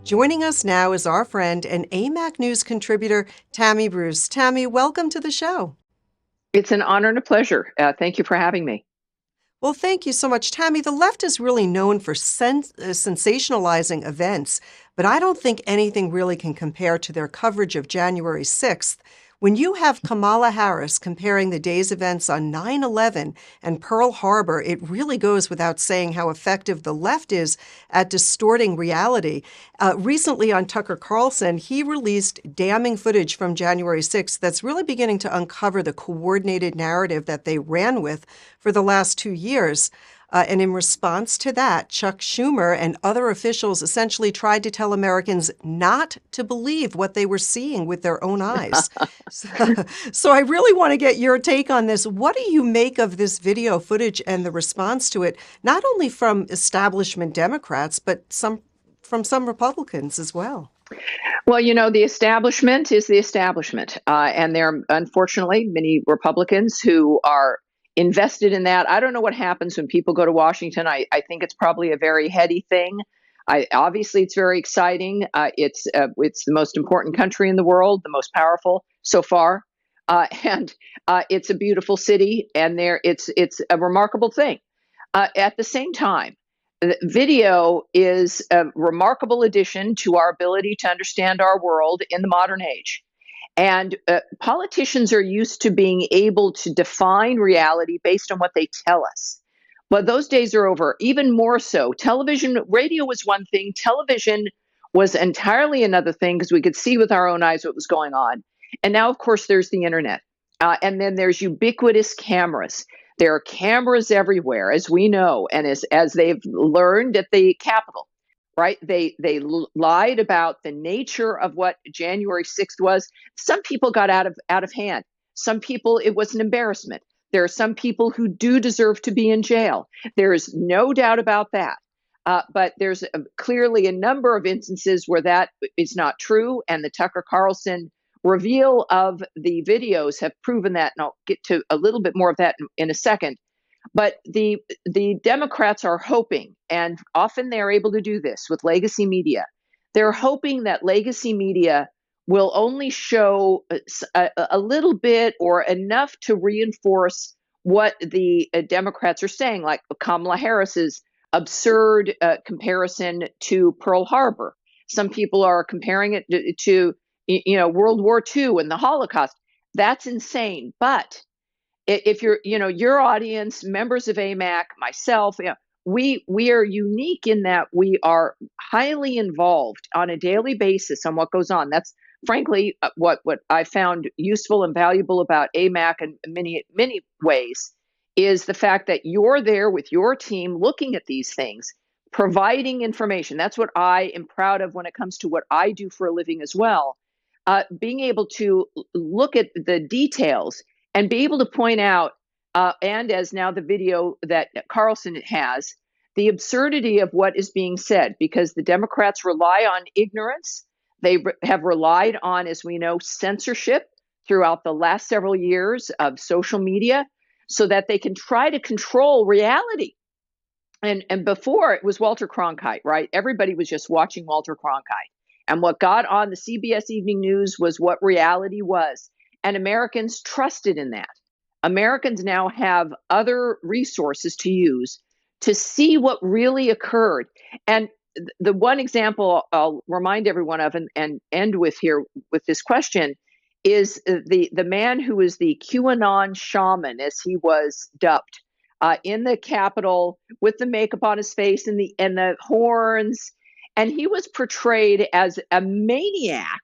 Joining us now is our friend and AMAC News contributor, Tammy Bruce. Tammy, welcome to the show. It's an honor and a pleasure. Thank you for having me. Well, thank you so much, Tammy. The left is really known for sensationalizing events, but I don't think anything really can compare to their coverage of January 6th. When you have Kamala Harris comparing the day's events on 9/11 and Pearl Harbor, it really goes without saying how effective the left is at distorting reality. Recently on Tucker Carlson, he released damning footage from January 6th that's really beginning to uncover the coordinated narrative that they ran with for the last 2 years. And in response to that, Chuck Schumer and other officials essentially tried to tell Americans not to believe what they were seeing with their own eyes. So I really want to get your take on this. What do you make of this video footage and the response to it, not only from establishment Democrats, but from some Republicans as well? Well, the establishment is the establishment. And there are, unfortunately, many Republicans who are invested in that. I don't know what happens when people go to Washington. I think it's probably a very heady thing. Obviously, it's very exciting. It's the most important country in the world, the most powerful so far. And it's a beautiful city, and it's a remarkable thing. At the same time, video is a remarkable addition to our ability to understand our world in the modern age. And politicians are used to being able to define reality based on what they tell us. But those days are over. Even more so, radio was one thing, television was entirely another thing because we could see with our own eyes what was going on. And now, of course, there's the internet. And then there's ubiquitous cameras. There are cameras everywhere, as we know, and as they've learned at the Capitol, right? They lied about the nature of what January 6th was. Some people got out of hand. Some people, it was an embarrassment. There are some people who do deserve to be in jail. There is no doubt about that. But there's clearly a number of instances where that is not true, and the Tucker Carlson reveal of the videos have proven that, and I'll get to a little bit more of that in a second. But the Democrats are hoping, and often they're able to do this with legacy media. They're hoping that legacy media will only show a little bit or enough to reinforce what the Democrats are saying, like Kamala Harris's absurd comparison to Pearl Harbor. Some people are comparing it to World War II and the Holocaust. That's insane. But if you're, your audience, members of AMAC, myself, we are unique in that we are highly involved on a daily basis on what goes on. That's frankly what I found useful and valuable about AMAC in many ways is the fact that you're there with your team looking at these things, providing information. That's what I am proud of when it comes to what I do for a living as well. Being able to look at the details and be able to point out, and as now the video that Carlson has, the absurdity of what is being said, because the Democrats rely on ignorance. They have relied on, as we know, censorship throughout the last several years of social media so that they can try to control reality. And before it was Walter Cronkite, right? Everybody was just watching Walter Cronkite. And what got on the CBS Evening News was what reality was. And Americans trusted in that. Americans now have other resources to use to see what really occurred. And the one example I'll remind everyone of and end with here with this question is the man who was the QAnon shaman, as he was dubbed, in the Capitol with the makeup on his face and the horns. And he was portrayed as a maniac,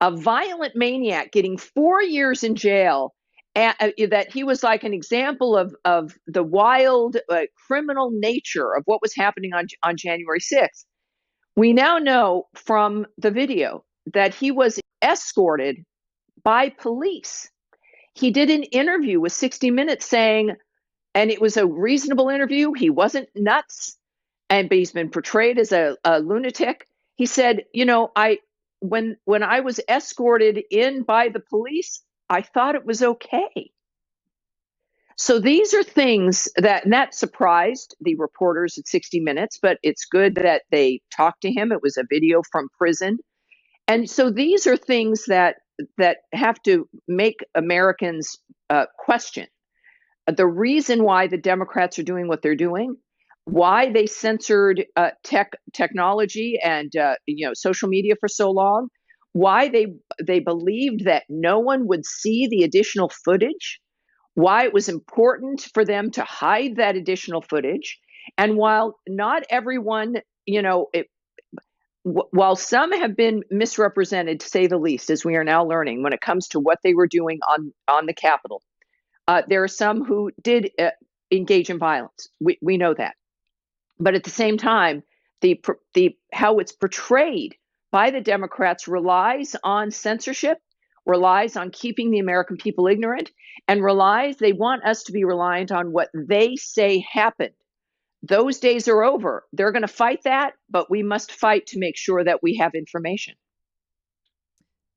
a violent maniac, getting 4 years in jail. That he was like an example of the wild criminal nature of what was happening on January 6th. We now know from the video that he was escorted by police. He did an interview with 60 Minutes saying, and it was a reasonable interview, he wasn't nuts, but he's been portrayed as a lunatic. He said, when I was escorted in by the police, I thought it was okay. So these are things and that surprised the reporters at 60 Minutes, but it's good that they talked to him. It was a video from prison. And so these are things that have to make Americans question the reason why the Democrats are doing what they're doing, why they censored technology and social media for so long, why they believed that no one would see the additional footage, why it was important for them to hide that additional footage, and while not everyone, while some have been misrepresented, to say the least, as we are now learning when it comes to what they were doing on the Capitol. There are some who did engage in violence. We know that, but at the same time, the how it's portrayed by the Democrats relies on censorship, relies on keeping the American people ignorant, and they want us to be reliant on what they say happened. Those days are over. They're going to fight that, but we must fight to make sure that we have information.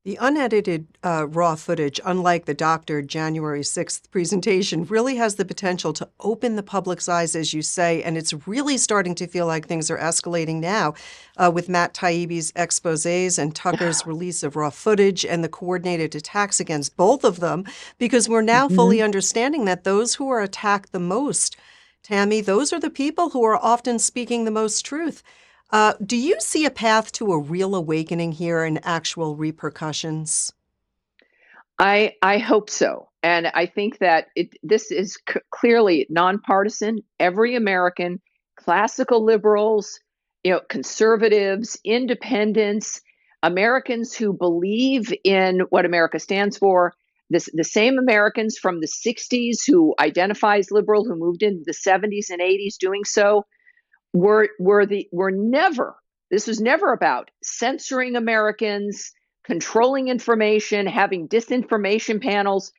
The unedited raw footage, unlike the doctored January 6th presentation, really has the potential to open the public's eyes, as you say, and it's really starting to feel like things are escalating now with Matt Taibbi's exposés and Tucker's release of raw footage and the coordinated attacks against both of them, because we're now fully understanding that those who are attacked the most, Tammy, those are the people who are often speaking the most truth. Do you see a path to a real awakening here and actual repercussions? I hope so. And I think that this is clearly nonpartisan. Every American, classical liberals, conservatives, independents, Americans who believe in what America stands for, the same Americans from the 60s who identify as liberal, who moved in the 70s and 80s doing so, this was never about censoring Americans, controlling information, having disinformation panels.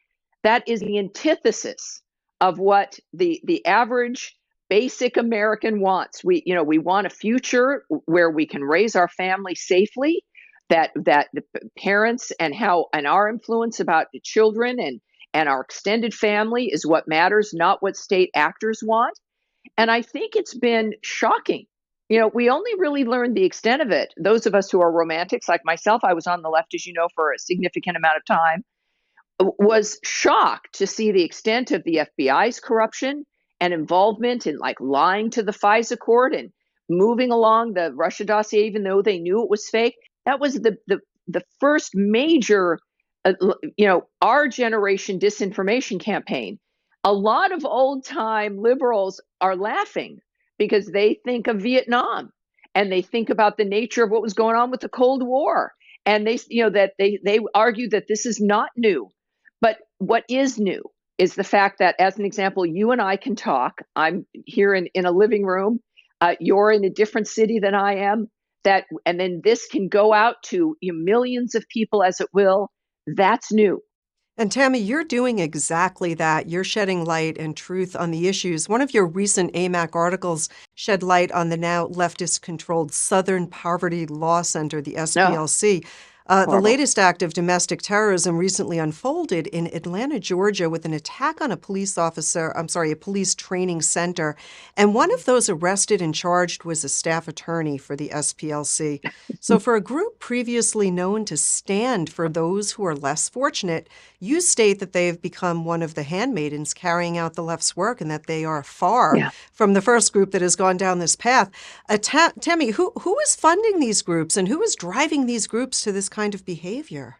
That is the antithesis of what the average basic American wants. We want a future where we can raise our family safely, that the parents and our influence about the children and our extended family is what matters, not what state actors want. And I think it's been shocking. We only really learned the extent of it. Those of us who are romantics, like myself, I was on the left, as you know, for a significant amount of time, was shocked to see the extent of the FBI's corruption and involvement in lying to the FISA court and moving along the Russia dossier, even though they knew it was fake. That was the first major, our generation disinformation campaign. A lot of old-time liberals are laughing because they think of Vietnam and they think about the nature of what was going on with the Cold War. And they argue that this is not new. But what is new is the fact that, as an example, you and I can talk. I'm here in a living room. You're in a different city than I am. And then this can go out to millions of people as it will. That's new. And Tammy, you're doing exactly that. You're shedding light and truth on the issues. One of your recent AMAC articles shed light on the now leftist-controlled Southern Poverty Law Center, the SPLC. The latest act of domestic terrorism recently unfolded in Atlanta, Georgia, with an attack on a police training center. And one of those arrested and charged was a staff attorney for the SPLC. So for a group previously known to stand for those who are less fortunate, you state that they have become one of the handmaidens carrying out the left's work and that they are far from the first group that has gone down this path. Tammy, who is funding these groups and who is driving these groups to this kind of behavior?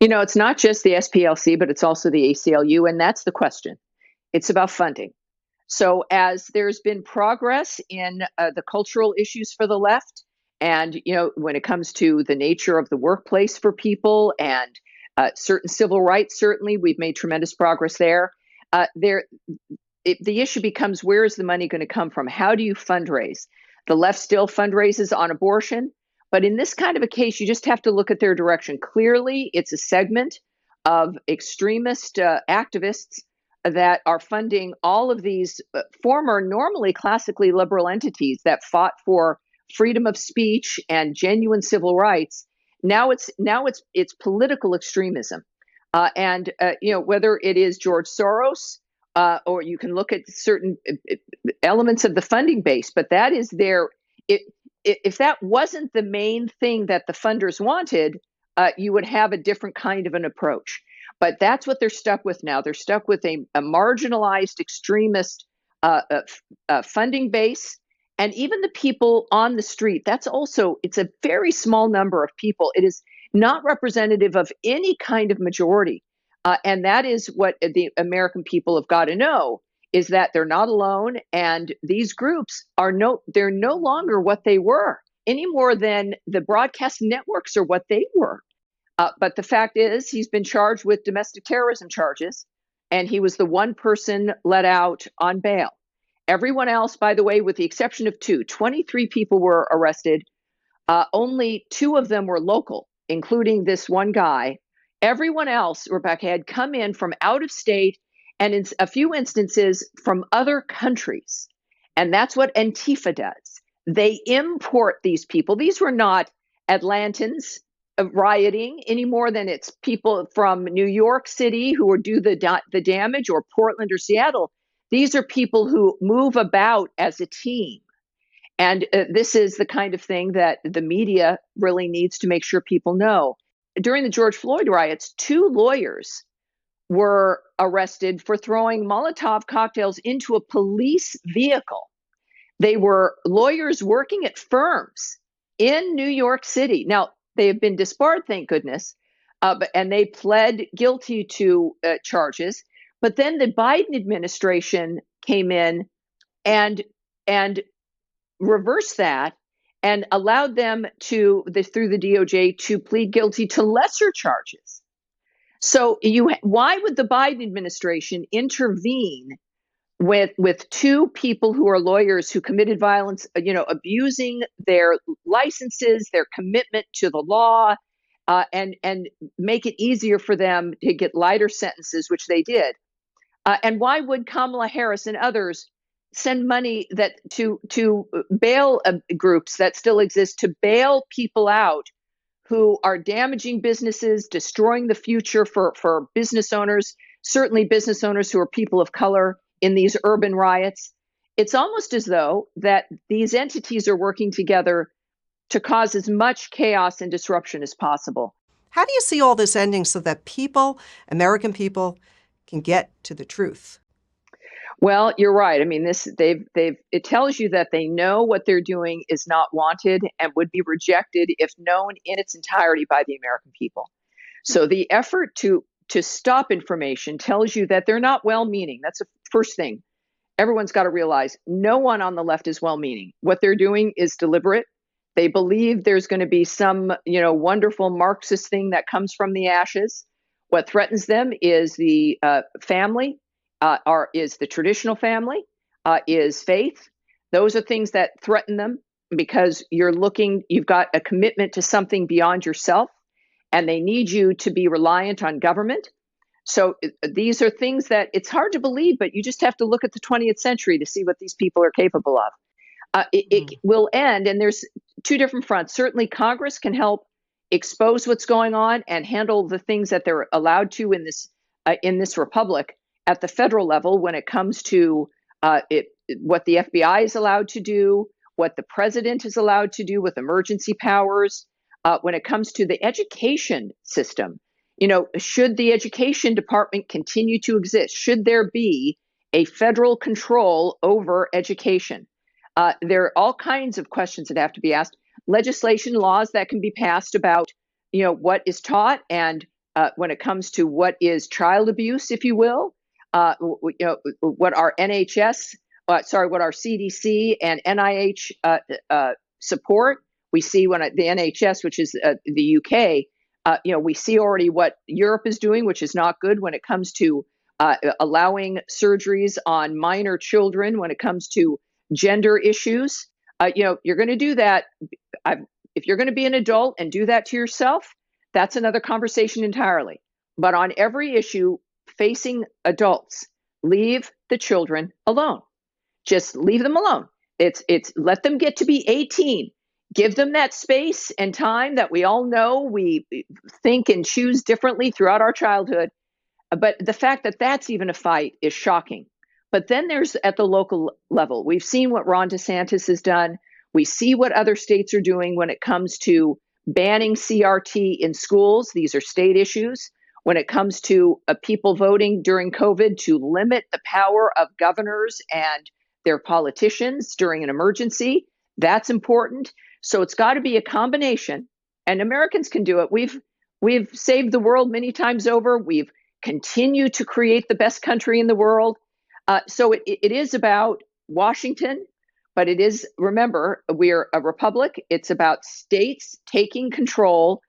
It's not just the SPLC, but it's also the ACLU, and that's the question. It's about funding. So as there's been progress in the cultural issues for the left, and when it comes to the nature of the workplace for people and certain civil rights, certainly we've made tremendous progress there. The issue becomes, where is the money going to come from? How do you fundraise? The left still fundraises on abortion. But in this kind of a case, you just have to look at their direction. Clearly, it's a segment of extremist activists that are funding all of these former, normally classically liberal entities that fought for freedom of speech and genuine civil rights. Now it's political extremism, and whether it is George Soros or you can look at certain elements of the funding base, but that is their. If that wasn't the main thing that the funders wanted, you would have a different kind of an approach. But that's what they're stuck with now. They're stuck with a marginalized extremist funding base. And even the people on the street, it's a very small number of people. It is not representative of any kind of majority. And that is what the American people have got to know, is that they're not alone. And these groups they're no longer what they were, any more than the broadcast networks are what they were. But the fact is, he's been charged with domestic terrorism charges, and he was the one person let out on bail. Everyone else, by the way, with the exception of 23 people were arrested. Only 2 of them were local, including this one guy. Everyone else, Rebecca, had come in from out of state and in a few instances from other countries. And that's what Antifa does. They import these people. These were not Atlantans rioting any more than it's people from New York City who do the damage, or Portland or Seattle. These are people who move about as a team. And this is the kind of thing that the media really needs to make sure people know. During the George Floyd riots, 2 lawyers were arrested for throwing Molotov cocktails into a police vehicle. They were lawyers working at firms in New York City. Now, they have been disbarred, thank goodness, and they pled guilty to charges. But then the Biden administration came in and reversed that and allowed them through the DOJ to plead guilty to lesser charges. So why would the Biden administration intervene with 2 people who are lawyers who committed violence, abusing their licenses, their commitment to the law, and make it easier for them to get lighter sentences, which they did? And why would Kamala Harris and others send money to bail groups that still exist, to bail people out who are damaging businesses, destroying the future for business owners, certainly business owners who are people of color in these urban riots? It's almost as though that these entities are working together to cause as much chaos and disruption as possible. How do you see all this ending so that people, American people, can get to the truth? Well, you're right. I mean, it tells you that they know what they're doing is not wanted and would be rejected if known in its entirety by the American people. So the effort to stop information tells you that they're not well-meaning. That's the first thing. Everyone's got to realize no one on the left is well-meaning. What they're doing is deliberate. They believe there's going to be some, wonderful Marxist thing that comes from the ashes. What threatens them is the family, is the traditional family, is faith. Those are things that threaten them because you've got a commitment to something beyond yourself, and they need you to be reliant on government. So these are things that it's hard to believe, but you just have to look at the 20th century to see what these people are capable of. It will end, and there's 2 different fronts. Certainly, Congress can help expose what's going on and handle the things that they're allowed to in this republic at the federal level when it comes to what the FBI is allowed to do, what the president is allowed to do with emergency powers, when it comes to the education system. Should the education department continue to exist? Should there be a federal control over education? There are all kinds of questions that have to be asked. Legislation, laws that can be passed about, what is taught, and when it comes to what is child abuse, if you will, what our what our CDC and NIH support. We see when the NHS, which is the UK, we see already what Europe is doing, which is not good when it comes to allowing surgeries on minor children, when it comes to gender issues. You're going to do that. If you're going to be an adult and do that to yourself, that's another conversation entirely. But on every issue facing adults, leave the children alone. Just leave them alone. It's let them get to be 18. Give them that space and time that we all know we think and choose differently throughout our childhood. But the fact that that's even a fight is shocking. But then there's at the local level. We've seen what Ron DeSantis has done. We see what other states are doing when it comes to banning CRT in schools. These are state issues. When it comes to people voting during COVID, to limit the power of governors and their politicians during an emergency, that's important. So it's got to be a combination, and Americans can do it. We've saved the world many times over. We've continued to create the best country in the world. So it is about Washington, but it is, remember, we're a republic. It's about states taking control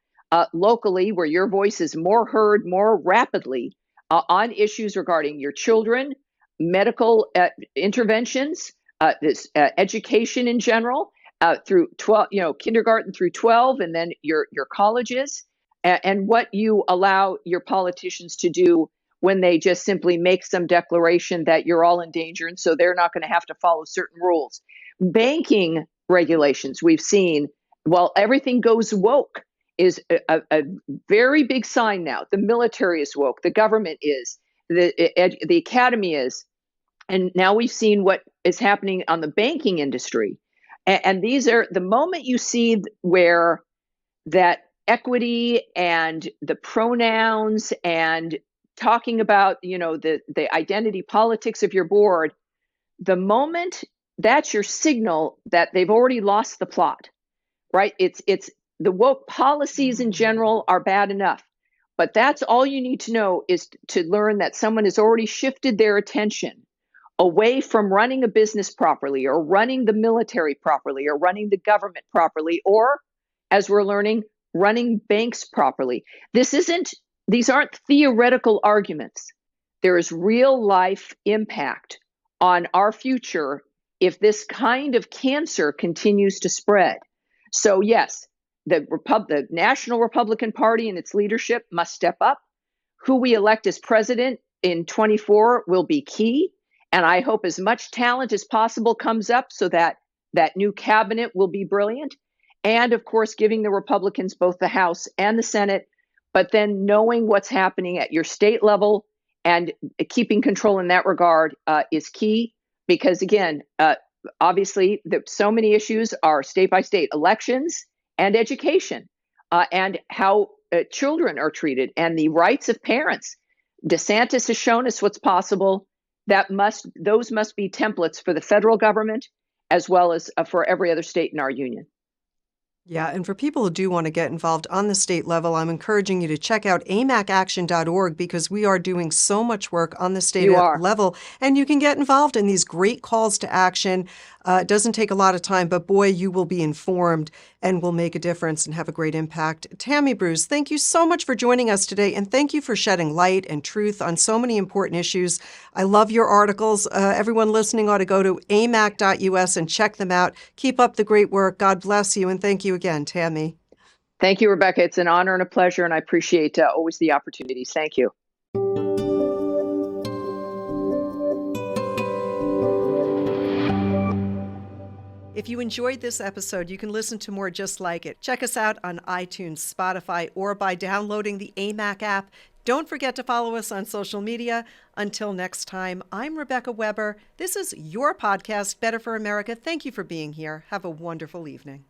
locally, where your voice is more heard more rapidly on issues regarding your children, medical interventions, education in general, through 12, kindergarten through 12, and then your colleges, and what you allow your politicians to do when they just simply make some declaration that you're all in danger, and so they're not going to have to follow certain rules. Banking regulations, we've seen, while everything goes woke, is a very big sign now. The military is woke, the government is, the academy is, and now we've seen what is happening on the banking industry. And these are the moment you see where that equity and the pronouns and talking about, the identity politics of your board, the moment that's your signal that they've already lost the plot, right? It's the woke policies in general are bad enough, but that's all you need to know, is to learn that someone has already shifted their attention away from running a business properly, or running the military properly, or running the government properly, or, as we're learning, running banks properly. These aren't theoretical arguments. There is real life impact on our future if this kind of cancer continues to spread. So yes, the National Republican Party and its leadership must step up. Who we elect as president in 24 will be key. And I hope as much talent as possible comes up so that that new cabinet will be brilliant. And of course, giving the Republicans both the House and the Senate, but then knowing what's happening at your state level and keeping control in that regard is key. Because again, obviously, so many issues are state by state: elections and education, and how children are treated, and the rights of parents. DeSantis has shown us what's possible. Those must be templates for the federal government, as well as for every other state in our union. Yeah, and for people who do want to get involved on the state level, I'm encouraging you to check out amacaction.org, because we are doing so much work on the state level, and you can get involved in these great calls to action. It doesn't take a lot of time, but boy, you will be informed and will make a difference and have a great impact. Tammy Bruce, thank you so much for joining us today, and thank you for shedding light and truth on so many important issues. I love your articles. Everyone listening ought to go to amac.us and check them out. Keep up the great work. God bless you, and thank you again, Tammy. Thank you, Rebecca. It's an honor and a pleasure, and I appreciate always the opportunities. Thank you. If you enjoyed this episode, you can listen to more just like it. Check us out on iTunes, Spotify, or by downloading the AMAC app. Don't forget to follow us on social media. Until next time, I'm Rebecca Weber. This is your podcast, Better for America. Thank you for being here. Have a wonderful evening.